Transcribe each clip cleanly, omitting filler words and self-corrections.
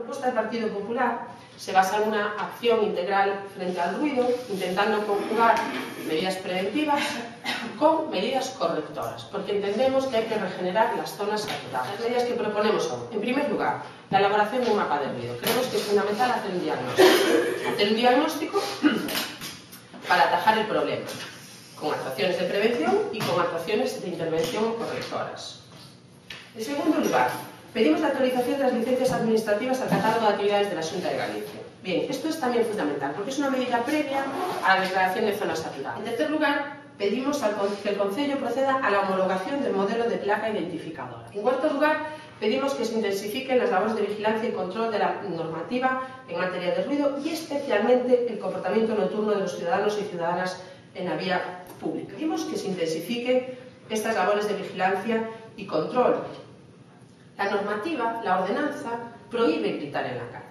propuesta del Partido Popular se basa en una acción integral frente al ruido, intentando conjugar medidas preventivas con medidas correctoras, porque entendemos que hay que regenerar las zonas saturadas. Las medidas que proponemos son, en primer lugar, la elaboración de un mapa de ruido. Creemos que es fundamental hacer un diagnóstico para atajar el problema, con actuaciones de prevención y con actuaciones de intervención correctoras. En segundo lugar, pedimos la actualización de las licencias administrativas al catálogo de actividades de la Xunta de Galicia. Bien, esto es también fundamental, porque es una medida previa a la declaración de zonas saturadas. En tercer lugar, pedimos que el Concello proceda a la homologación del modelo de placa identificadora. En cuarto lugar, pedimos que se intensifiquen las labores de vigilancia y control de la normativa en materia de ruido y especialmente el comportamiento nocturno de los ciudadanos y ciudadanas en la vía pública. Pedimos que se intensifiquen estas labores de vigilancia y control. La normativa, la ordenanza, prohíbe gritar en la calle.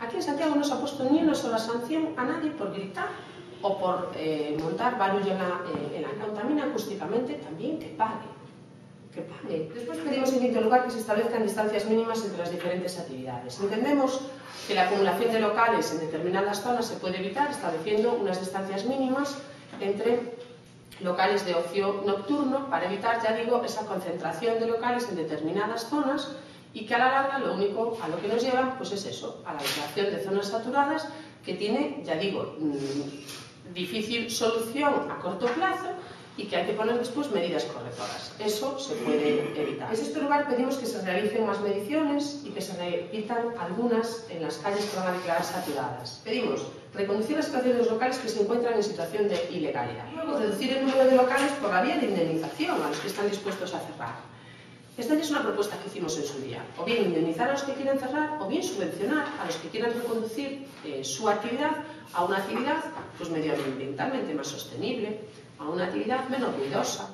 Aquí en Santiago no se ha puesto ni una sola sanción a nadie por gritar o por montar barullo en la calle. Contamina acústicamente, también que pague. Después pedimos en quinto lugar que se establezcan distancias mínimas entre las diferentes actividades. Entendemos que la acumulación de locales en determinadas zonas se puede evitar estableciendo unas distancias mínimas entre locales de ocio nocturno para evitar, ya digo, esa concentración de locales en determinadas zonas y que a la larga lo único a lo que nos llevan pues es eso, a la declaración de zonas saturadas que tiene, ya digo, difícil solución a corto plazo y que hay que poner después medidas correctoras. Eso se puede evitar. En sexto lugar, pedimos que se realicen más mediciones y que se repitan algunas en las calles que van a declarar saturadas. Pedimos reconducir las situaciones de los locales que se encuentran en situación de ilegalidad. Luego, reducir el número de locales por la vía de indemnización a los que están dispuestos a cerrar. Esta ya es una propuesta que hicimos en su día. O bien indemnizar a los que quieren cerrar, o bien subvencionar a los que quieran reconducir su actividad a una actividad pues, medioambientalmente más sostenible, a una actividad menos ruidosa.